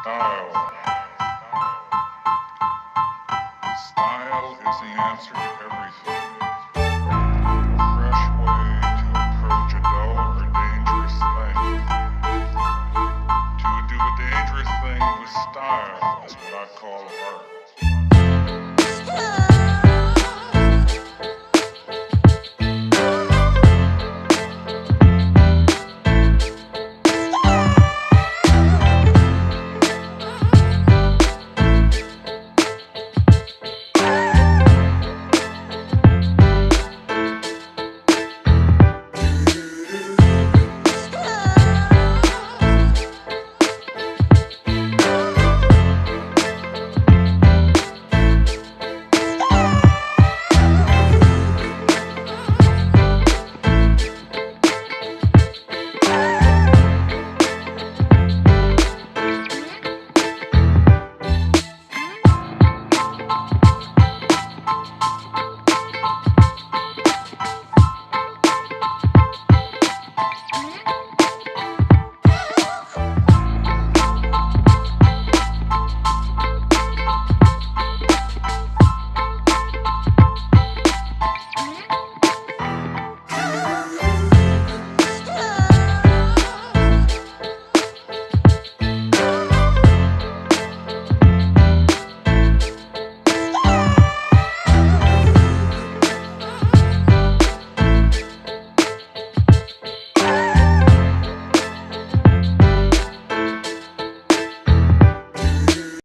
Style. Style is the answer to everything. A fresh way to approach a dull or dangerous thing. To do a dangerous thing with style is what I call art.